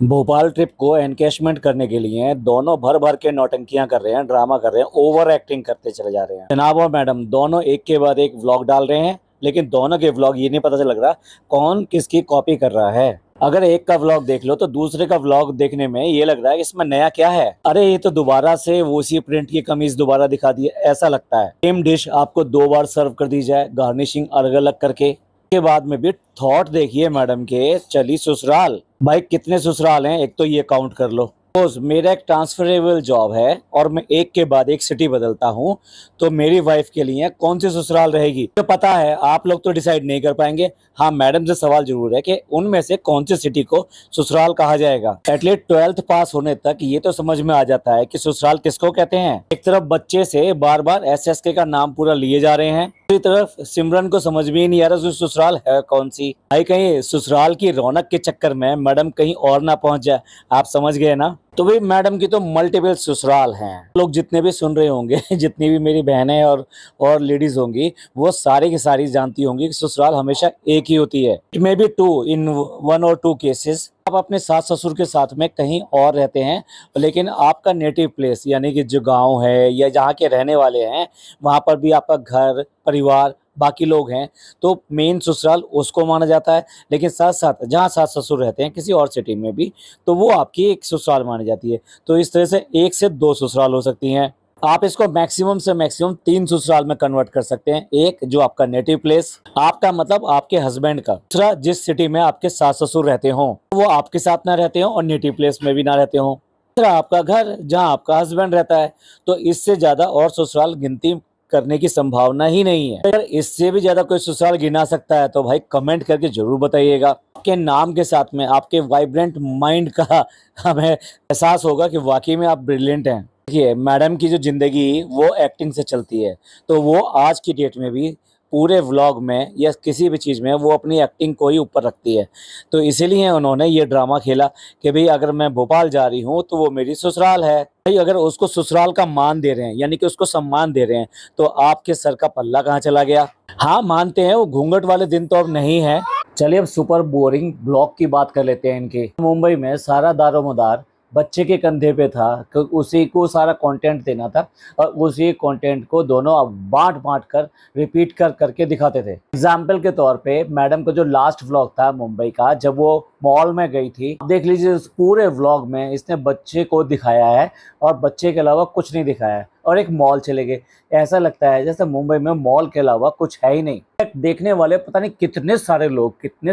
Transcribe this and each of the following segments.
Bhopal trip को encashment करने के लिए दोनों भर भर के नौटंकियां कर रहे हैं, ड्रामा कर रहे हैं, ओवर एक्टिंग करते चले जा रहे हैं। जनाब और मैडम दोनों एक के बाद एक व्लॉग डाल रहे हैं, लेकिन दोनों के व्लॉग ये नहीं पता चल लग रहा कौन किसकी कॉपी कर रहा है। अगर एक का व्लॉग देख लो तो दूसरे का व्लॉग देखने में ये लग रहा है कि इसमें नया क्या है। अरे ये तो दोबारा से वो उसी प्रिंट की कमीज दोबारा दिखा दी है, ऐसा लगता है। सेम डिश आपको दो बार सर्व कर दी जाए, गार्निशिंग अलग अलग करके। के बाद में भी थॉट देखिए मैडम के, चली ससुराल। भाई कितने ससुराल हैं, एक तो ये काउंट कर लो। सपोज मेरा एक ट्रांसफरेबल जॉब है और मैं एक के बाद एक सिटी बदलता हूँ, तो मेरी वाइफ के लिए कौन सी ससुराल रहेगी तो पता है आप लोग तो डिसाइड नहीं कर पाएंगे। हाँ, मैडम से सवाल जरूर है कि उनमें से कौन सी सिटी को ससुराल कहा जाएगा। एटलीस्ट 12th पास होने तक ये तो समझ में आ जाता है कि ससुराल किसको कहते हैं। एक तरफ बच्चे से बार बार SSK का नाम पूरा लिए जा रहे हैं, दूसरी तरफ सिमरन को समझ में ही नहीं आ रहा ससुराल है कौन सी। भाई कहीं ससुराल की रौनक के चक्कर में मैडम कहीं और ना पहुंच जाए, आप समझ गए ना। तो भाई मैडम की तो मल्टीपल ससुराल हैं। लोग जितने भी सुन रहे होंगे जितनी भी मेरी बहनें और लेडीज होंगी, वो सारी की सारी जानती होंगी कि ससुराल हमेशा एक ही होती है। It may be two in 1 or 2 cases. आप अपने सास ससुर के साथ में कहीं और रहते हैं, लेकिन आपका नेटिव प्लेस यानी कि जो गांव है या जहाँ के रहने वाले हैं, वहाँ पर भी आपका घर परिवार बाकी लोग हैं, तो मेन ससुराल उसको माना जाता है। लेकिन साथ साथ जहाँ सास ससुर रहते हैं किसी और सिटी में भी, तो वो आपकी एक ससुराल मानी जाती है। तो इस तरह से 1 से 2 ससुराल हो सकती हैं। आप इसको मैक्सिमम से मैक्सिमम 3 ससुराल में कन्वर्ट कर सकते हैं। एक जो आपका नेटिव प्लेस, आपका मतलब आपके हस्बैंड का। दूसरा जिस सिटी में आपके सास ससुर रहते हो, वो आपके साथ ना रहते हो और नेटिव प्लेस में भी ना रहते हो। तीसरा आपका घर जहाँ आपका हस्बैंड रहता है। तो इससे ज्यादा और ससुराल गिनती करने की संभावना ही नहीं है। अगर इससे भी ज्यादा कोई ससुराल गिना सकता है तो भाई कमेंट करके जरूर बताइएगा। आपके नाम के साथ में आपके वाइब्रेंट माइंड का हमें एहसास होगा कि वाकई में आप ब्रिलियंट हैं। देखिए मैडम की जो जिंदगी वो एक्टिंग से चलती है, तो वो आज की डेट में भी पूरे व्लॉग में या किसी भी चीज़ में वो अपनी एक्टिंग को ही ऊपर रखती है। तो इसीलिए उन्होंने ये ड्रामा खेला कि भाई अगर मैं भोपाल जा रही हूँ तो वो मेरी ससुराल है। भाई अगर उसको ससुराल का मान दे रहे हैं यानी कि उसको सम्मान दे रहे हैं, तो आपके सर का पल्ला कहाँ चला गया। हाँ मानते हैं वो घूंघट वाले दिन तो अब नहीं है। चलिए अब सुपर बोरिंग ब्लॉग की बात कर लेते हैं इनकी। मुंबई में सारा दारोमदार बच्चे के कंधे पे था, उसी को सारा कंटेंट देना था और उसी कंटेंट को दोनों अब बांट बांट कर रिपीट कर करके दिखाते थे। एग्जाम्पल के तौर पे मैडम का जो लास्ट व्लॉग था मुंबई का, जब वो मॉल में गई थी, देख लीजिए उस पूरे व्लॉग में इसने बच्चे को दिखाया है और बच्चे के अलावा कुछ नहीं दिखाया है, और एक मॉल चले गए। ऐसा लगता है जैसे मुंबई में मॉल के अलावा कुछ है ही नहीं। देखने वाले पता नहीं कितने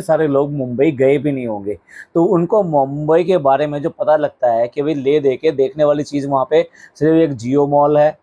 सारे लोग मुंबई गए भी नहीं होंगे, तो उनको मुंबई के बारे में जो पता लगता है कि भाई ले दे के देखने वाली चीज़ वहाँ पे सिर्फ एक जियो मॉल है,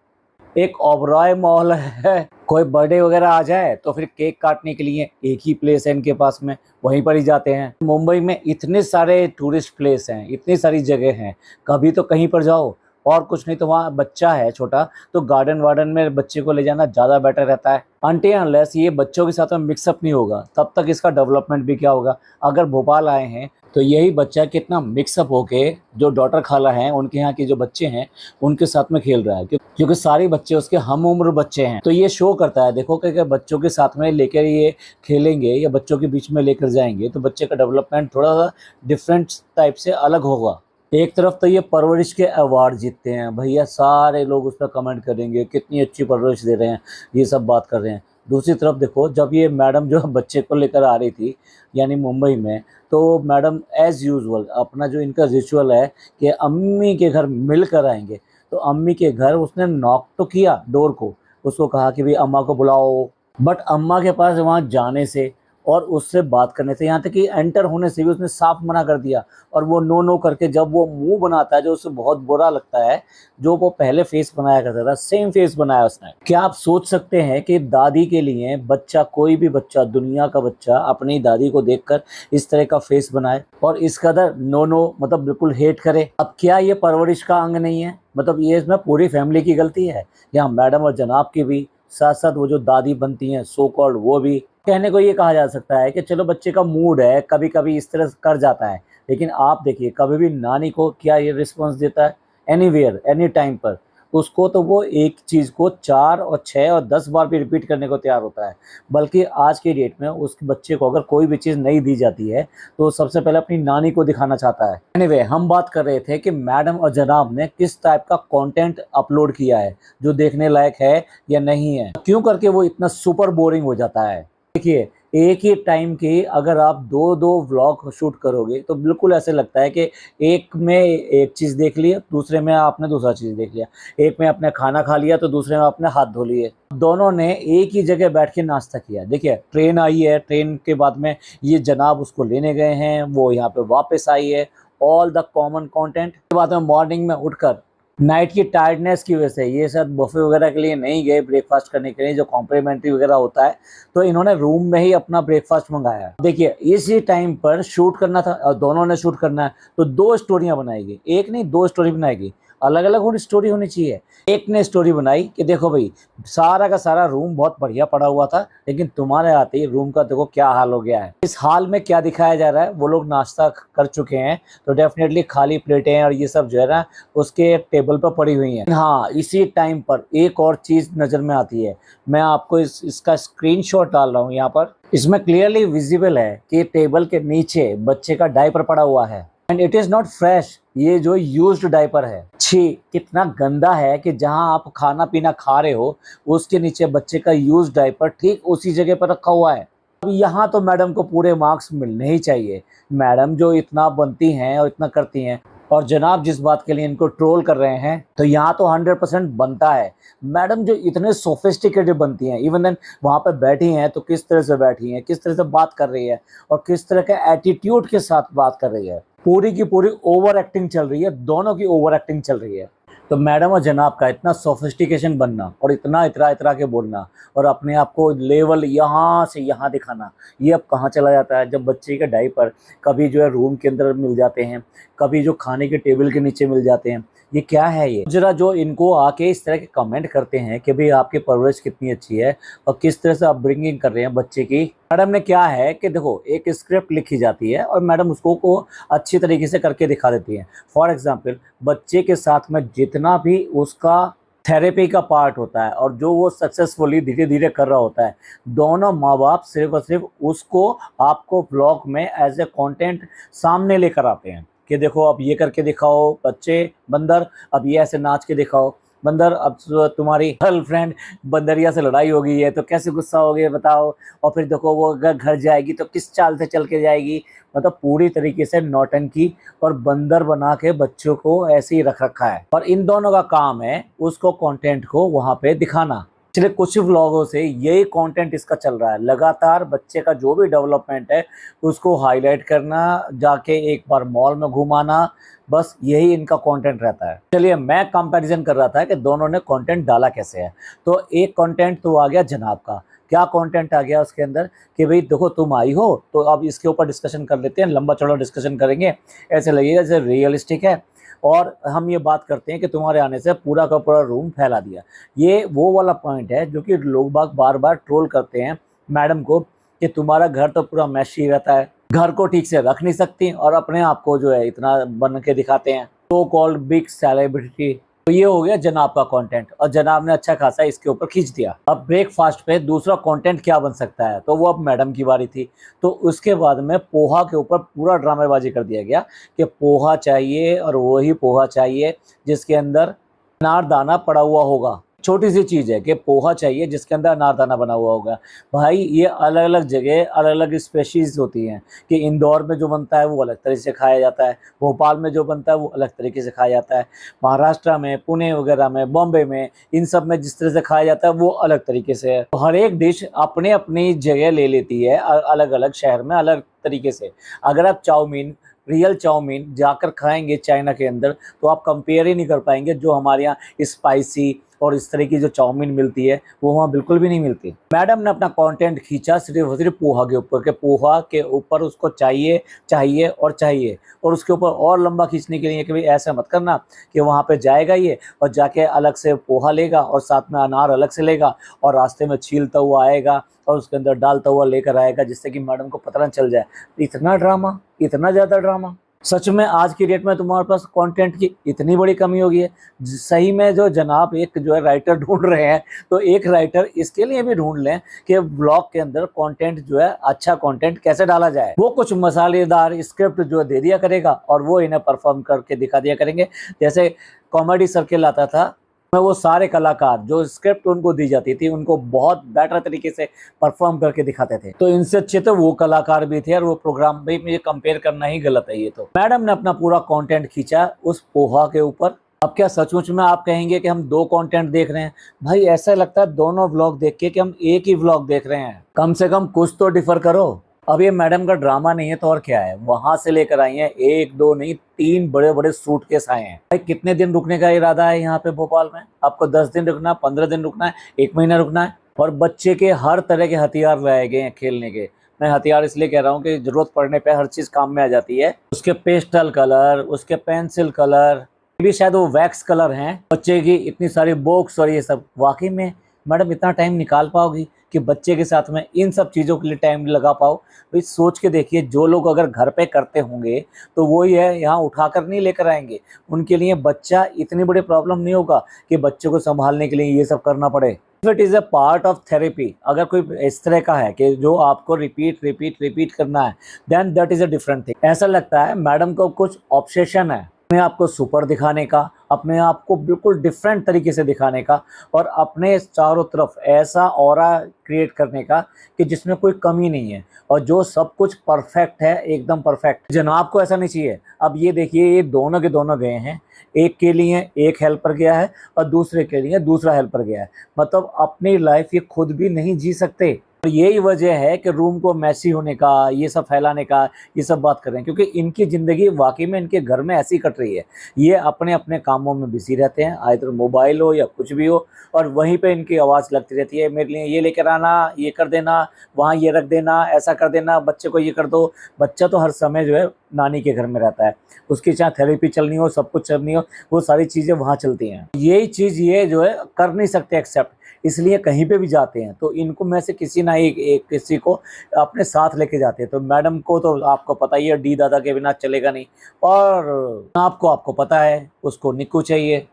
एक ओबरॉय मॉल है। कोई बर्थडे वगैरह आ जाए तो फिर केक काटने के लिए एक ही प्लेस है इनके पास में, वहीं पर ही जाते हैं। मुंबई में इतने सारे टूरिस्ट प्लेस हैं, इतनी सारी जगह हैं, कभी तो कहीं पर जाओ, और कुछ नहीं तो वहाँ बच्चा है छोटा, तो गार्डन वार्डन में बच्चे को ले जाना ज़्यादा बेटर रहता है। अनटिल अनलेस ये बच्चों के साथ में मिक्सअप नहीं होगा, तब तक इसका डेवलपमेंट भी क्या होगा। अगर भोपाल आए हैं तो यही बच्चा कितना मिक्सअप होके जो डॉटर खाला हैं उनके यहाँ के जो बच्चे हैं उनके साथ में खेल रहा है, क्योंकि सारे बच्चे उसके हम उम्र बच्चे हैं। तो ये शो करता है, देखो कि बच्चों के साथ में लेकर ये खेलेंगे या बच्चों के बीच में लेकर जाएंगे तो बच्चे का डेवलपमेंट थोड़ा सा डिफरेंट टाइप से अलग होगा। एक तरफ तो ये परवरिश के अवार्ड जीतते हैं भैया, सारे लोग उस पर कमेंट करेंगे कितनी अच्छी परवरिश दे रहे हैं, ये सब बात कर रहे हैं। दूसरी तरफ देखो, जब ये मैडम जो बच्चे को लेकर आ रही थी यानी मुंबई में, तो मैडम एज़ यूजुअल अपना जो इनका रिचुअल है कि अम्मी के घर मिलकर आएंगे, तो अम्मी के घर उसने नॉक तो किया डोर को, उसको कहा कि भाई अम्मा को बुलाओ, बट अम्मा के पास वहाँ जाने से और उससे बात करने से, यहाँ तक कि एंटर होने से भी उसने साफ मना कर दिया। और वो नो नो करके जब वो मुंह बनाता है जो उसे बहुत बुरा लगता है, जो वो पहले फेस बनाया करता था सेम फेस बनाया उसने। क्या आप सोच सकते हैं कि दादी के लिए बच्चा, कोई भी बच्चा, दुनिया का बच्चा अपनी दादी को देखकर इस तरह का फेस बनाए और इस कदर नो नो मतलब बिल्कुल हेट करे। अब क्या ये परवरिश का अंग नहीं है? मतलब ये इसमें पूरी फैमिली की गलती है, यहाँ मैडम और जनाब की भी, साथ साथ वो जो दादी बनती हैं सो कॉल्ड वो भी। कहने को ये कहा जा सकता है कि चलो बच्चे का मूड है, कभी कभी इस तरह कर जाता है, लेकिन आप देखिए कभी भी नानी को क्या ये रिस्पॉन्स देता है एनीवेयर एनी टाइम पर। उसको तो वो एक चीज़ को 4 और 6 और 10 बार भी रिपीट करने को तैयार होता है। बल्कि आज के डेट में उस बच्चे को अगर कोई भी चीज़ नहीं दी जाती है तो सबसे पहले अपनी नानी को दिखाना चाहता है। एनीवे, हम बात कर रहे थे कि मैडम और जनाब ने किस टाइप का कंटेंट अपलोड किया है जो देखने लायक है या नहीं है, क्यों करके वो इतना सुपर बोरिंग हो जाता है। देखिए, एक ही टाइम के अगर आप दो दो व्लॉग शूट करोगे तो बिल्कुल ऐसे लगता है कि एक में एक चीज़ देख लिया, दूसरे में आपने दूसरा चीज़ देख लिया, एक में आपने खाना खा लिया तो दूसरे में आपने हाथ धो लिए। दोनों ने एक ही जगह बैठ के नाश्ता किया। देखिए, ट्रेन आई है, ट्रेन के बाद में ये जनाब उसको लेने गए हैं, वो यहाँ पे वापस आई है, ऑल द कॉमन कंटेंट। के बाद में मॉर्निंग में उठकर नाइट की टायर्डनेस की वजह से ये सब बफे वगैरह के लिए नहीं गए ब्रेकफास्ट करने के लिए, जो कॉम्प्लीमेंट्री वगैरह होता है, तो इन्होंने रूम में ही अपना ब्रेकफास्ट मंगाया। देखिए, इसी टाइम पर शूट करना था और दोनों ने शूट करना है तो दो स्टोरियां बनाएगी, एक नहीं दो स्टोरी बनाएगी, अलग अलग होनी स्टोरी होनी चाहिए। एक ने स्टोरी बनाई कि देखो भाई, सारा का सारा रूम बहुत बढ़िया पड़ा हुआ था, लेकिन तुम्हारे आते ही रूम का देखो क्या हाल हो गया है। इस हाल में क्या दिखाया जा रहा है, वो लोग नाश्ता कर चुके हैं तो डेफिनेटली खाली प्लेटें और ये सब जो है ना उसके टेबल पर पड़ी हुई हैं। हाँ, इसी टाइम पर एक और चीज नजर में आती है। मैं आपको इसका स्क्रीनशॉट डाल रहा हूँ यहाँ पर। इसमें क्लियरली विजिबल है कि टेबल के नीचे बच्चे का डायपर पड़ा हुआ है and it is not fresh, ये जो यूज्ड डायपर है। छी, कितना गंदा है कि जहां आप खाना पीना खा रहे हो उसके नीचे बच्चे का यूज्ड डायपर ठीक उसी जगह पर रखा हुआ है। अब यहाँ तो मैडम को पूरे मार्क्स मिलने ही चाहिए। मैडम जो इतना बनती हैं और इतना करती हैं, और जनाब जिस बात के लिए इनको ट्रोल कर रहे हैं, तो यहाँ तो 100% बनता है। मैडम जो इतने सोफिस्टिकेटेड बनती हैं, इवन देन वहाँ पे बैठी हैं तो किस तरह से बैठी हैं, किस तरह से बात कर रही है और किस तरह के एटीट्यूड के साथ बात कर रही है। पूरी की पूरी ओवर एक्टिंग चल रही है, दोनों की ओवर एक्टिंग चल रही है। तो मैडम और जनाब का इतना सोफिस्टिकेशन बनना और इतना इतरा इतरा के बोलना और अपने आप को लेवल यहाँ से यहाँ दिखाना, ये अब कहाँ चला जाता है। जब बच्चे के डायपर कभी जो है रूम के अंदर मिल जाते हैं, कभी जो खाने के टेबल के नीचे मिल जाते हैं, ये क्या है। ये जरा जो इनको आके इस तरह के कमेंट करते हैं कि भाई आपकी परवरिश कितनी अच्छी है और किस तरह से अपब्रिंगिंग कर रहे हैं बच्चे की। मैडम ने क्या है कि देखो, एक स्क्रिप्ट लिखी जाती है और मैडम उसको को अच्छी तरीके से करके दिखा देती है। फॉर एग्जाम्पल, बच्चे के साथ में जितना भी उसका थेरेपी का पार्ट होता है और जो वो सक्सेसफुली धीरे धीरे कर रहा होता है, दोनों माँ बाप सिर्फ और सिर्फ उसको आपको ब्लॉग में एज ए कंटेंट सामने लेकर आते हैं कि देखो अब ये करके दिखाओ बच्चे बंदर, अब ये ऐसे नाच के दिखाओ बंदर, अब तुम्हारी गर्लफ्रेंड बंदरिया से लड़ाई हो गई है तो कैसे गुस्सा हो गया बताओ, और फिर देखो वो अगर घर जाएगी तो किस चाल से चल के जाएगी। मतलब पूरी तरीके से नौटंकी और बंदर बना के बच्चों को ऐसे ही रख रखा है, और इन दोनों का काम है उसको कंटेंट को वहां पे दिखाना। पिछले कुछ व्लॉगों से यही कंटेंट इसका चल रहा है, लगातार बच्चे का जो भी डेवलपमेंट है उसको हाईलाइट करना, जाके एक बार मॉल में घुमाना, बस यही इनका कंटेंट रहता है। चलिए, मैं कंपैरिजन कर रहा था कि दोनों ने कंटेंट डाला कैसे है। तो एक कंटेंट तो आ गया जनाब का। क्या कंटेंट आ गया उसके अंदर कि भाई देखो तुम आई हो तो अब इसके ऊपर डिस्कशन कर लेते हैं, लंबा चौड़ा डिस्कशन करेंगे, ऐसे लगेगा जैसे रियलिस्टिक है, और हम ये बात करते हैं कि तुम्हारे आने से पूरा का पूरा रूम फैला दिया। ये वो वाला पॉइंट है जो कि लोग बार बार ट्रोल करते हैं मैडम को कि तुम्हारा घर तो पूरा मैशी रहता है, घर को ठीक से रख नहीं सकती और अपने आप को जो है इतना बन के दिखाते हैं, सो कॉल्ड बिग सेलिब्रिटी। तो ये हो गया जनाब का कंटेंट और जनाब ने अच्छा खासा इसके ऊपर खींच दिया। अब ब्रेकफास्ट पे दूसरा कंटेंट क्या बन सकता है, तो वो अब मैडम की बारी थी। तो उसके बाद में पोहा के ऊपर पूरा ड्रामेबाजी कर दिया गया कि पोहा चाहिए और वही पोहा चाहिए जिसके अंदर अनारदाना पड़ा हुआ होगा। छोटी सी चीज़ है कि पोहा चाहिए जिसके अंदर अनारदाना बना हुआ होगा। भाई, ये अलग अलग जगह अलग अलग स्पेशीज़ होती हैं कि इंदौर में जो बनता है वो अलग तरीके से खाया जाता है, भोपाल में जो बनता है वो अलग तरीके से खाया जाता है, महाराष्ट्र में, पुणे वगैरह में, बॉम्बे में, इन सब में जिस तरह से खाया जाता है वो अलग तरीके से है। तो हर एक डिश अपने अपनी जगह ले लेती है अलग अलग शहर में अलग तरीके से। अगर आप चाउमीन, रियल चाउमीन जाकर खाएंगे चाइना के अंदर तो आप कंपेयर ही नहीं कर पाएंगे। जो हमारे यहाँ स्पाइसी और इस तरह की जो चाउमीन मिलती है वो वहाँ बिल्कुल भी नहीं मिलती। मैडम ने अपना कंटेंट खींचा सिर्फ और सिर्फ पोहा के ऊपर के पोहा के ऊपर उसको चाहिए चाहिए और चाहिए, और उसके ऊपर और लंबा खींचने के लिए कि भाई ऐसा मत करना कि वहाँ पे जाएगा ये और जाके अलग से पोहा लेगा और साथ में अनार अलग से लेगा और रास्ते में छीलता हुआ आएगा और उसके अंदर डालता हुआ लेकर आएगा जिससे कि मैडम को पता न चल जाए। इतना ड्रामा, इतना ज़्यादा ड्रामा। सच में आज की डेट में तुम्हारे पास कंटेंट की इतनी बड़ी कमी हो गई है। सही में जो जनाब एक जो है राइटर ढूंढ रहे हैं, तो एक राइटर इसके लिए भी ढूंढ लें कि ब्लॉग के अंदर कंटेंट जो है, अच्छा कंटेंट कैसे डाला जाए। वो कुछ मसालेदार स्क्रिप्ट जो दे दिया करेगा और वो इन्हें परफॉर्म करके दिखा दिया करेंगे। जैसे कॉमेडी सर्किल आता था, में वो सारे कलाकार जो स्क्रिप्ट उनको दी जाती थी उनको बहुत बेटर तरीके से परफॉर्म करके दिखाते थे। तो इनसे अच्छे तो वो कलाकार भी थे और वो प्रोग्राम भी। मुझे कंपेयर करना ही गलत है ये। तो मैडम ने अपना पूरा कंटेंट खींचा उस पोहा के ऊपर। अब क्या सचमुच में आप कहेंगे कि हम दो कंटेंट देख रहे हैं? भाई ऐसा लगता है दोनों व्लॉग देख के कि हम एक ही व्लॉग देख रहे हैं। कम से कम कुछ तो डिफर करो। अब ये मैडम का ड्रामा नहीं है तो और क्या है। वहां से लेकर आई हैं, एक दो नहीं 3 बड़े बड़े सूटकेस आए हैं। भाई कितने दिन रुकने का इरादा है यहाँ पे भोपाल में? आपको 10 दिन रुकना है, 15 दिन रुकना है, 1 महीना रुकना है? और बच्चे के हर तरह के हथियार लाए गए हैं खेलने के। मैं हथियार इसलिए कह रहा हूँ कि जरूरत पड़ने पे हर चीज काम में आ जाती है। उसके पेस्टल कलर, उसके पेंसिल कलर, भी शायद वो वैक्स कलर हैं। बच्चे की इतनी सारी बॉक्स और ये सब। वाकई में मैडम इतना टाइम निकाल पाओगी कि बच्चे के साथ में इन सब चीज़ों के लिए टाइम लगा पाओ? भाई सोच के देखिए, जो लोग अगर घर पे करते होंगे तो वो ही है, यहाँ उठाकर नहीं लेकर आएंगे। उनके लिए बच्चा इतनी बड़ी प्रॉब्लम नहीं होगा कि बच्चे को संभालने के लिए ये सब करना पड़े। If it is a part of therapy, अगर कोई इस तरह का है कि जो आपको रिपीट रिपीट रिपीट करना है, then that is a different thing. ऐसा लगता है मैडम को कुछ ऑब्सेशन है अपने आप को सुपर दिखाने का, अपने आप को बिल्कुल डिफरेंट तरीके से दिखाने का, और अपने चारों तरफ ऐसा ऑरा क्रिएट करने का कि जिसमें कोई कमी नहीं है और जो सब कुछ परफेक्ट है, एकदम परफेक्ट। जनाब को ऐसा नहीं चाहिए। अब ये देखिए, ये दोनों के दोनों गए हैं। एक के लिए एक हेल्पर गया है और दूसरे के लिए दूसरा हेल्पर गया है। मतलब अपनी लाइफ ये खुद भी नहीं जी सकते। और यही वजह है कि रूम को मैसी होने का, ये सब फैलाने का, ये सब बात कर रहे हैं, क्योंकि इनकी ज़िंदगी वाकई में इनके घर में ऐसी कट रही है। ये अपने अपने कामों में बिजी रहते हैं, आइदर मोबाइल हो या कुछ भी हो, और वहीं पे इनकी आवाज़ लगती रहती है, मेरे लिए ये लेकर आना, ये कर देना, वहाँ ये रख देना, ऐसा कर देना, बच्चे को ये कर दो। बच्चा तो हर समय जो है नानी के घर में रहता है, उसकी चाहे थेरेपी चलनी हो, सब कुछ चलनी हो, वो सारी चीज़ें वहाँ चलती हैं। यही चीज़ ये जो है कर नहीं सकते एक्सेप्ट, इसलिए कहीं पे भी जाते हैं तो इनको में से किसी ना एक किसी को अपने साथ लेके जाते हैं। तो मैडम को तो आपको पता ही है, डी दादा के बिना चलेगा नहीं। और आपको पता है उसको निक्कू चाहिए।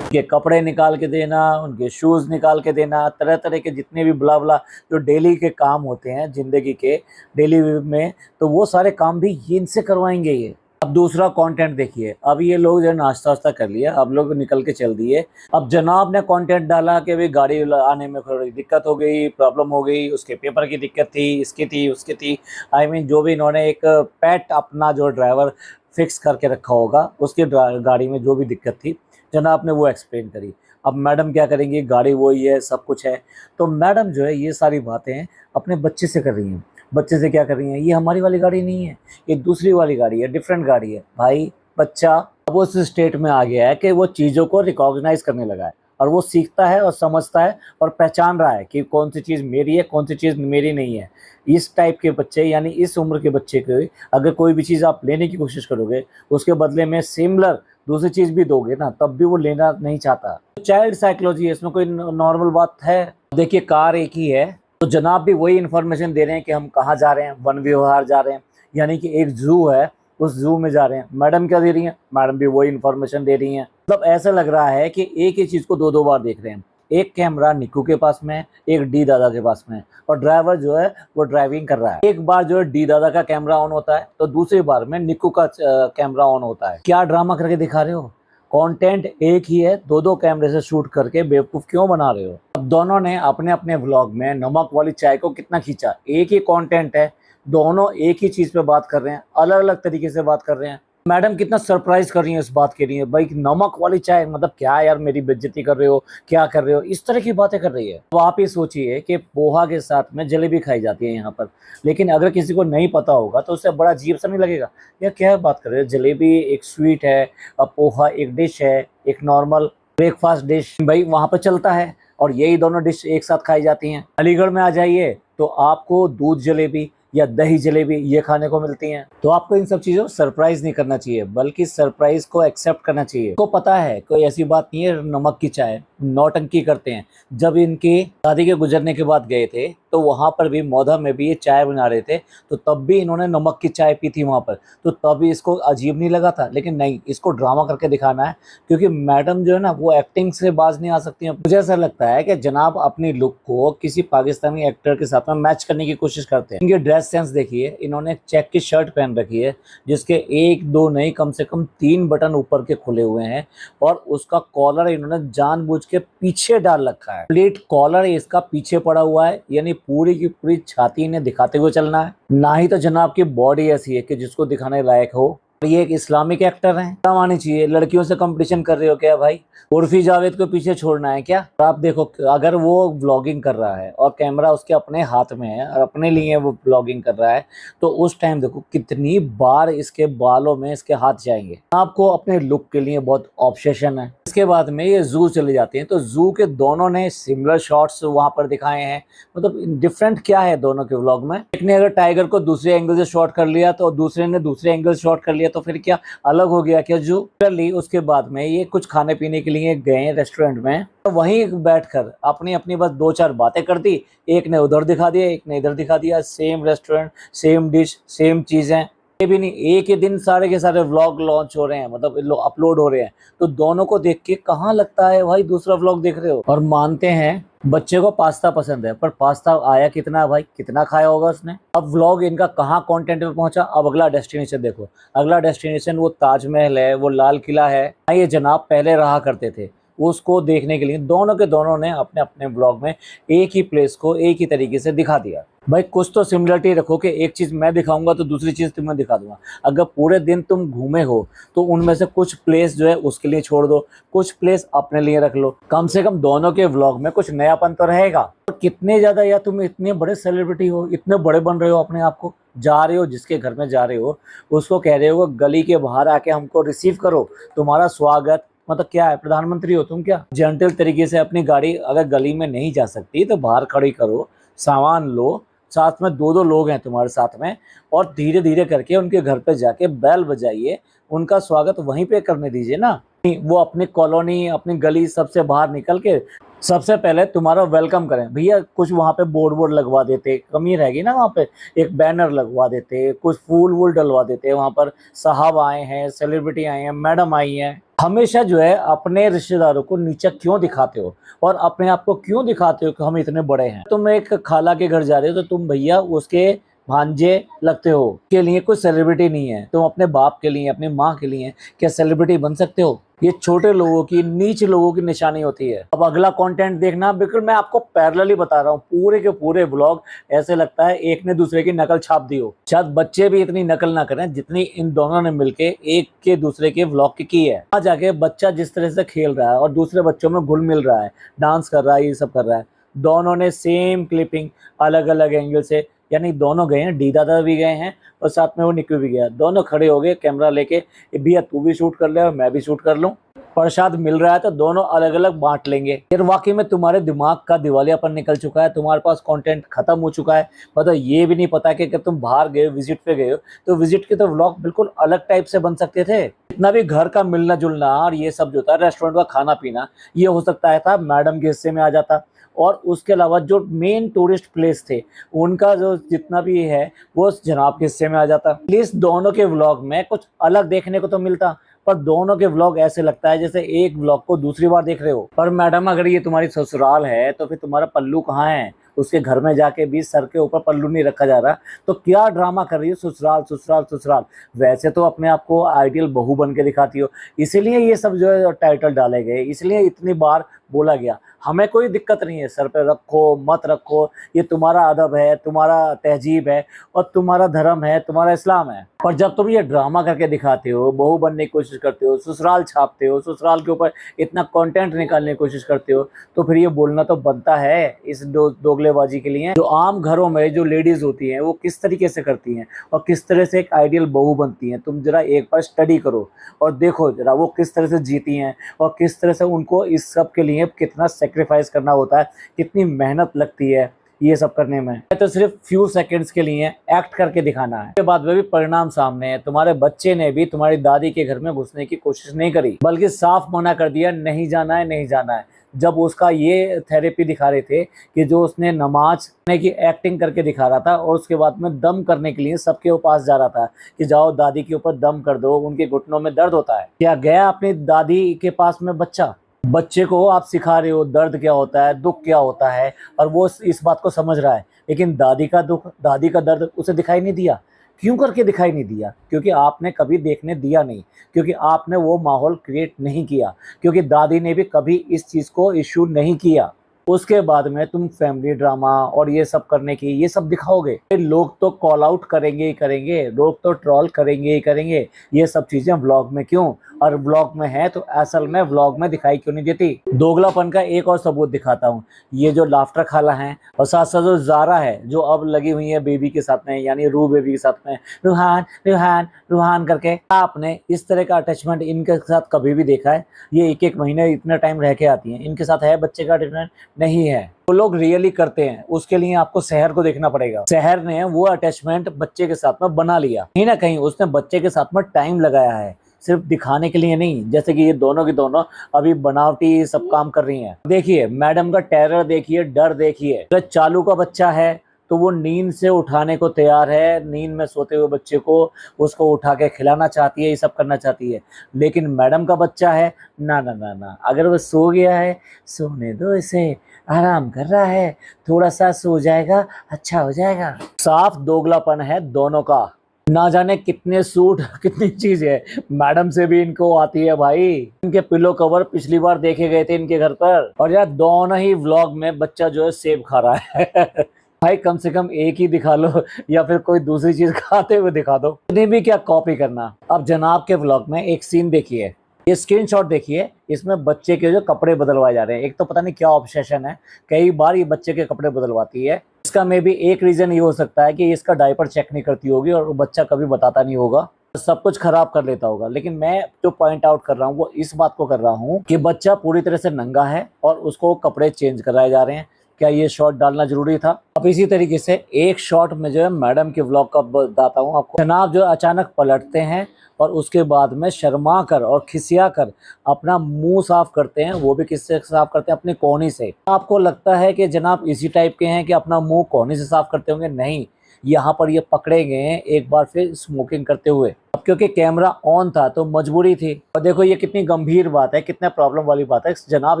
उनके कपड़े निकाल के देना, उनके शूज़ निकाल के देना, तरह तरह के जितने भी बुला बुला जो डेली के काम होते हैं ज़िंदगी के, डेली में, तो वो सारे काम भी ये इनसे करवाएंगे ये। अब दूसरा कंटेंट देखिए। अब ये लोग जो नाश्ता वास्ता कर लिया, अब लोग निकल के चल दिए। अब जनाब ने कंटेंट डाला कि भाई गाड़ी आने में थोड़ी दिक्कत हो गई, प्रॉब्लम हो गई, उसके पेपर की दिक्कत थी, इसकी थी, उसकी थी। आई मीन जो भी इन्होंने एक पेट अपना जो ड्राइवर फिक्स करके रखा होगा, उसकी गाड़ी में जो भी दिक्कत थी, जनाब ने वो एक्सप्लेन करी। अब मैडम क्या करेंगी, गाड़ी वही है, सब कुछ है। तो मैडम जो है ये सारी बातें अपने बच्चे से कर रही हैं। बच्चे से क्या कर रही हैं, ये हमारी वाली गाड़ी नहीं है, ये दूसरी वाली गाड़ी है, डिफरेंट गाड़ी है। भाई बच्चा अब उस स्टेट में आ गया है कि वो चीज़ों को रिकॉग्नाइज करने लगा है, और वो सीखता है और समझता है और पहचान रहा है कि कौन सी चीज़ मेरी है, कौन सी चीज़ मेरी नहीं है। इस टाइप के बच्चे, यानी इस उम्र के बच्चे को अगर कोई भी चीज़ आप लेने की कोशिश करोगे, उसके बदले में सिमिलर दूसरी चीज़ भी दोगे ना, तब भी वो लेना नहीं चाहता। चाइल्ड साइकोलॉजी है, इसमें कोई नॉर्मल बात है? देखिए कार एक ही है, तो जनाब भी वही इन्फॉर्मेशन दे रहे हैं कि हम कहाँ जा रहे हैं, वन विहार जा रहे हैं, यानी कि एक जू है, उस जू में जा रहे हैं। मैडम क्या दे रही हैं, मैडम भी वही इन्फॉर्मेशन दे रही हैं। मतलब ऐसा लग रहा है कि एक ही चीज़ को दो दो बार देख रहे हैं। एक कैमरा निक्कू के पास में है, एक डी दादा के पास में है, और ड्राइवर जो है वो ड्राइविंग कर रहा है। एक बार जो है डी दादा का कैमरा ऑन होता है तो दूसरी बार में निक्कू का कैमरा ऑन होता है। क्या ड्रामा करके दिखा रहे हो? कंटेंट एक ही है, दो दो कैमरे से शूट करके बेवकूफ़ क्यों बना रहे हो? अब दोनों ने अपने अपने व्लॉग में नमक वाली चाय को कितना खींचा। एक ही कंटेंट है, दोनों एक ही चीज़ पे बात कर रहे हैं, अलग अलग तरीके से बात कर रहे हैं। मैडम कितना सरप्राइज कर रही है इस बात के लिए, भाई नमक वाली चाय मतलब क्या यार, मेरी बेइज्जती कर रहे हो, क्या कर रहे हो, इस तरह की बातें कर रही है। तो आप ये सोचिए कि पोहा के साथ में जलेबी खाई जाती है यहाँ पर, लेकिन अगर किसी को नहीं पता होगा तो उससे बड़ा अजीब सा नहीं लगेगा, या क्या बात कर रहे हो। जलेबी एक स्वीट है, अब पोहा एक डिश है, एक नॉर्मल ब्रेकफास्ट डिश, भाई वहाँ पर चलता है, और यही दोनों डिश एक साथ खाई जाती हैं। अलीगढ़ में आ जाइए तो आपको दूध जलेबी या दही जलेबी ये खाने को मिलती हैं। तो आपको इन सब चीजों को सरप्राइज नहीं करना चाहिए, बल्कि सरप्राइज को एक्सेप्ट करना चाहिए। को पता है कोई ऐसी बात नहीं है नमक की चाय, नौटंकी करते हैं। जब इनकी शादी के गुजरने के बाद गए थे तो वहां पर भी मौधा में भी ये चाय बना रहे थे, तो तब भी इन्होंने नमक की चाय पी थी वहां पर, तो तब भी इसको अजीब नहीं लगा था। लेकिन नहीं, इसको ड्रामा करके दिखाना है, क्योंकि मैडम जो है ना वो एक्टिंग से बाज नहीं आ सकती हैं। मुझे ऐसा लगता है कि जनाब अपनी लुक को किसी पाकिस्तानी एक्टर के साथ में मैच करने की कोशिश करते हैं। इनके ड्रेस सेंस देखिए, इन्होंने चेक की शर्ट पहन रखी है जिसके एक दो नहीं कम से कम 3 बटन ऊपर के खुले हुए हैं, और उसका कॉलर इन्होंने जानबूझ के पीछे डाल रखा है। प्लेट कॉलर इसका पीछे पड़ा हुआ है, यानी पूरी की पूरी छाती इन्हें दिखाते हुए चलना है। ना ही तो जनाब की बॉडी ऐसी है कि जिसको दिखाने लायक हो। ये एक इस्लामिक एक्टर हैं, क्या आनी चाहिए। लड़कियों से कंपटीशन कर रहे हो क्या भाई? उर्फी जावेद को पीछे छोड़ना है क्या? आप देखो, अगर वो व्लॉगिंग कर रहा है और कैमरा उसके अपने हाथ में है और अपने लिए वो व्लॉगिंग कर रहा है, तो उस टाइम देखो कितनी बार इसके बालों में इसके हाथ जाएंगे। आपको अपने लुक के लिए बहुत ऑब्सेशन है। इसके बाद में ये जू चले जाते हैं, तो जू के दोनों ने सिमिलर शॉट्स वहां पर दिखाए हैं। मतलब डिफरेंट क्या है दोनों के व्लॉग में? एक ने अगर टाइगर को दूसरे एंगल से शॉट कर लिया तो दूसरे ने दूसरे एंगल से शॉट कर लिया, तो फिर क्या अलग हो गया क्या जू? कर ली। उसके बाद में ये कुछ खाने पीने के लिए गए रेस्टोरेंट में, तो वहीं बैठकर अपनी अपनी बस 2-4 बातें कर दी। एक ने उधर दिखा दिया, एक ने इधर दिखा दिया। Same restaurant, same dish, same चीजें। ये भी नहीं, एक ही दिन सारे के सारे व्लॉग लॉन्च हो रहे हैं, मतलब अपलोड हो रहे हैं। तो दोनों को देख के कहाँ लगता है भाई दूसरा व्लॉग देख रहे हो? और मानते हैं बच्चे को पास्ता पसंद है, पर पास्ता आया कितना भाई, कितना खाया होगा उसने? अब व्लॉग इनका कहाँ कंटेंट पे पहुंचा। अब अगला डेस्टिनेशन देखो। अगला डेस्टिनेशन वो ताजमहल है, वो लाल किला है। ये जनाब पहले रहा करते थे, उसको देखने के लिए दोनों के दोनों ने अपने अपने ब्लॉग में एक ही प्लेस को एक ही तरीके से दिखा दिया। भाई कुछ तो सिमिलरिटी रखो कि एक चीज मैं दिखाऊंगा तो दूसरी चीज तुम्हें दिखा दूंगा। अगर पूरे दिन तुम घूमे हो तो उनमें से कुछ प्लेस जो है उसके लिए छोड़ दो, कुछ प्लेस अपने लिए रख लो। कम से कम दोनों के व्लॉग में कुछ नयापन तो रहेगा। और कितने ज्यादा, या तुम इतने बड़े सेलिब्रिटी हो, इतने बड़े बन रहे हो अपने आप को, जा रहे हो जिसके घर में जा रहे हो उसको कह रहे हो गली के बाहर आके हमको रिसीव करो, तुम्हारा स्वागत। मतलब क्या है, प्रधानमंत्री हो तुम क्या? जेंटल तरीके से अपनी गाड़ी अगर गली में नहीं जा सकती तो बाहर खड़ी करो, सामान लो, साथ में 2-2 लोग हैं तुम्हारे साथ में, और धीरे धीरे करके उनके घर पे जाके बैल बजाइए, उनका स्वागत वहीं पे करने दीजिए ना। वो अपनी कॉलोनी, अपनी गली सबसे बाहर निकल के सबसे पहले तुम्हारा वेलकम करें। भैया कुछ वहाँ पे बोर्ड लगवा देते, कमी रहेगी ना, वहाँ पे एक बैनर लगवा देते, कुछ फूल वूल डलवा देते, वहाँ पर साहब आए हैं, सेलिब्रिटी आए हैं, मैडम आई हैं। हमेशा जो है अपने रिश्तेदारों को नीचा क्यों दिखाते हो, और अपने आप को क्यों दिखाते हो कि हम इतने बड़े हैं? तुम एक खाला के घर जा रहे हो तो तुम भैया उसके भांजे लगते हो, के लिए कोई सेलिब्रिटी नहीं है। तुम अपने बाप के लिए, अपनी माँ के लिए क्या सेलिब्रिटी बन सकते हो? ये छोटे लोगों की, नीच लोगों की निशानी होती है। अब अगला कंटेंट देखना, बिल्कुल मैं आपको पैरेलली बता रहा हूँ। पूरे के पूरे व्लॉग ऐसे लगता है एक ने दूसरे की नकल छाप दी हो। शायद बच्चे भी इतनी नकल ना करें जितनी इन दोनों ने मिलके एक के दूसरे के व्लॉग की है। वहां जाके बच्चा जिस तरह से खेल रहा है और दूसरे बच्चों में घुल मिल रहा है, डांस कर रहा है, ये सब कर रहा है। दोनों ने सेम क्लिपिंग अलग अलग एंगल से, यानी दोनों गए हैं, डी दादा भी गए हैं और साथ में वो निकू भी गया। दोनों खड़े हो गए कैमरा लेके, भैया तू भी शूट कर ले और मैं भी शूट कर लूं। प्रसाद मिल रहा है तो दोनों अलग अलग बांट लेंगे। फिर वाकई में तुम्हारे दिमाग का दिवालियापन निकल चुका है, तुम्हारे पास कंटेंट खत्म हो चुका है। मतलब ये भी नहीं पता कि तुम बाहर गए, विजिट पे गए हो, तो विजिट के तो व्लॉग बिल्कुल अलग टाइप से बन सकते थे। इतना भी घर का मिलना जुलना और ये सब जो था, रेस्टोरेंट का खाना पीना, ये हो सकता था मैडम के हिस्से में आ जाता। और उसके अलावा जो मेन टूरिस्ट प्लेस थे उनका जो जितना भी है वो जनाब के हिस्से में आ जाता। प्लीज दोनों के व्लॉग में कुछ अलग देखने को तो मिलता, पर दोनों के व्लॉग ऐसे लगता है जैसे एक व्लॉग को दूसरी बार देख रहे हो। पर मैडम अगर ये तुम्हारी ससुराल है तो फिर तुम्हारा पल्लू कहाँ है? उसके घर में जाके भी सर के ऊपर पल्लू नहीं रखा जा रहा, तो क्या ड्रामा कर रही हो? ससुराल ससुराल ससुराल। वैसे तो अपने आप को आइडियल बहू बन के दिखाती हो, इसीलिए ये सब जो है टाइटल डाले गए, इसलिए इतनी बार बोला गया। हमें कोई दिक्कत नहीं है, सर पे रखो मत रखो, ये तुम्हारा अदब है, तुम्हारा तहजीब है और तुम्हारा धर्म है, तुम्हारा इस्लाम है। पर जब तुम ये ड्रामा करके दिखाते हो, बहू बनने की कोशिश करते हो, ससुराल छापते हो, ससुराल के ऊपर इतना कंटेंट निकालने की कोशिश करते हो, तो फिर ये बोलना तो बनता है इस दोगलेबाजी के लिए। जो आम घरों में जो लेडीज होती हैं वो किस तरीके से करती हैं और किस तरह से एक आइडियल बहू बनती हैं, तुम जरा एक बार स्टडी करो और देखो जरा वो किस तरह से जीती हैं और किस तरह से उनको इस सब के लिए कितना सेक्रीफाइस करना होता है, कितनी मेहनत लगती है। ये सब करने में। तो सिर्फ फ्यू सेकंड्स के लिए एक्ट करके दिखाना है, उसके बाद में भी परिणाम सामने है। तुम्हारे बच्चे ने भी तुम्हारी दादी के घर में घुसने की कोशिश नहीं करी, बल्कि साफ मना कर दिया, नहीं जाना है, नहीं जाना है। जब उसका ये थेरेपी दिखा रहे थे कि जो उसने नमाज की एक्टिंग करके दिखा रहा था और उसके बाद में दम करने के लिए सबके पास जा रहा था कि जाओ दादी के ऊपर दम कर दो, उनके घुटनों में दर्द होता है। क्या गया अपनी दादी के पास में बच्चा? बच्चे को आप सिखा रहे हो दर्द क्या होता है, दुख क्या होता है, और वो इस बात को समझ रहा है, लेकिन दादी का दुख, दादी का दर्द उसे दिखाई नहीं दिया। क्यों करके दिखाई नहीं दिया? क्योंकि आपने कभी देखने दिया नहीं, क्योंकि आपने वो माहौल क्रिएट नहीं किया, क्योंकि दादी ने भी कभी इस चीज़ को इश्यू नहीं किया। उसके बाद में तुम फैमिली ड्रामा और ये सब करने की ये सब दिखाओगे, लोग तो कॉल आउट करेंगे ही करेंगे, लोग तो ट्रोल करेंगे ही करेंगे। ये सब चीजें व्लॉग में क्यों, और व्लॉग में है तो असल में व्लॉग में दिखाई क्यों नहीं देती? दोगलापन का एक और सबूत दिखाता हूँ। ये जो लाफ्टर खाला है और साथ साथ जो जारा है जो अब लगी हुई है बेबी के साथ में, यानी रू बेबी के साथ में, रूहान रूहान रूहान करके, आपने इस तरह का अटैचमेंट इनके साथ कभी भी देखा है? ये एक एक महीने इतना टाइम रह के आती हैं, इनके साथ है बच्चे का अटैचमेंट? नहीं है। वो लोग रियली करते हैं, उसके लिए आपको शहर को देखना पड़ेगा। शहर ने वो अटैचमेंट बच्चे के साथ में बना लिया, कहीं ना कहीं उसने बच्चे के साथ में टाइम लगाया है, सिर्फ दिखाने के लिए नहीं। जैसे कि ये दोनों की दोनों अभी बनावटी सब काम कर रही हैं। देखिए मैडम का टेरर देखिए, डर देखिए। अगर चालू का बच्चा है तो वो नींद से उठाने को तैयार है, नींद में सोते हुए बच्चे को उसको उठा के खिलाना चाहती है, ये सब करना चाहती है। लेकिन मैडम का बच्चा है, ना ना ना ना, अगर वो सो गया है सोने दो इसे, आराम कर रहा है, थोड़ा सा सो जाएगा अच्छा हो जाएगा। साफ दोगलापन है दोनों का। ना जाने कितने सूट कितनी चीज है, मैडम से भी इनको आती है भाई। इनके पिलो कवर पिछली बार देखे गए थे इनके घर पर, और यार दोनों ही व्लॉग में बच्चा जो है सेब खा रहा है भाई कम से कम एक ही दिखा लो, या फिर कोई दूसरी चीज खाते हुए दिखा दो। इन्हें भी क्या कॉपी करना। अब जनाब के व्लॉग में एक सीन देखिए, ये स्क्रीनशॉट देखिए, इसमें बच्चे के जो कपड़े बदलवाए जा रहे हैं। एक तो पता नहीं क्या ऑब्सेशन है, कई बार ये बच्चे के कपड़े बदलवाती है। इसका में भी एक रीजन ये हो सकता है कि इसका डायपर चेक नहीं करती होगी और बच्चा कभी बताता नहीं होगा, सब कुछ खराब कर लेता होगा। लेकिन मैं जो पॉइंट आउट कर रहा हूँ वो इस बात को कर रहा हूँ कि बच्चा पूरी तरह से नंगा है और उसको कपड़े चेंज कराए जा रहे हैं। क्या ये शॉट डालना जरूरी था? अब इसी तरीके से एक शॉट में जो है मैडम के व्लॉग का बताता हूँ आपको। जनाब जो अचानक पलटते हैं और उसके बाद में शर्मा कर और खिसिया कर अपना मुंह साफ करते हैं, वो भी किससे साफ करते हैं? अपनी कोहनी से। आपको लगता है कि जनाब इसी टाइप के हैं कि अपना मुंह कोहनी से साफ करते होंगे? नहीं, यहाँ पर ये पकड़े गए हैं एक बार फिर स्मोकिंग करते हुए। अब क्योंकि कैमरा ऑन था तो मजबूरी थी। और देखो ये कितनी गंभीर बात है, कितना प्रॉब्लम वाली बात है। जनाब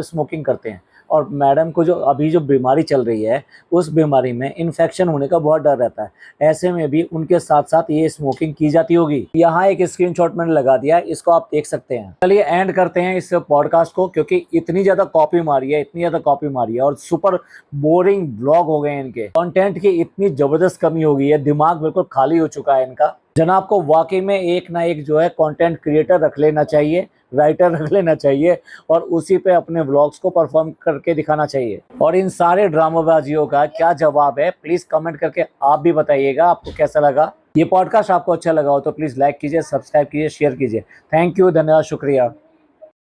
स्मोकिंग करते हैं और मैडम को जो अभी जो बीमारी चल रही है उस बीमारी में इन्फेक्शन होने का बहुत डर रहता है। ऐसे में भी उनके साथ साथ ये स्मोकिंग की जाती होगी। यहाँ एक स्क्रीनशॉट मैंने लगा दिया, इसको आप देख सकते हैं। चलिए एंड करते हैं इस पॉडकास्ट को, क्योंकि इतनी ज्यादा कॉपी मारी है, इतनी ज्यादा कॉपी मारी है और सुपर बोरिंग ब्लॉग हो गए इनके। कंटेंट की इतनी जबरदस्त कमी हो गई है, दिमाग बिल्कुल खाली हो चुका है इनका। जनाब को वाकई में एक ना एक जो है कंटेंट क्रिएटर रख लेना चाहिए, राइटर रख लेना चाहिए और उसी पे अपने व्लॉग्स को परफॉर्म करके दिखाना चाहिए। और इन सारे ड्रामाबाजियों का क्या जवाब है प्लीज कमेंट करके आप भी बताइएगा, आपको कैसा लगा। ये पॉडकास्ट आपको अच्छा लगा हो तो प्लीज लाइक कीजिए, सब्सक्राइब कीजिए, शेयर कीजिए। थैंक यू, धन्यवाद, शुक्रिया।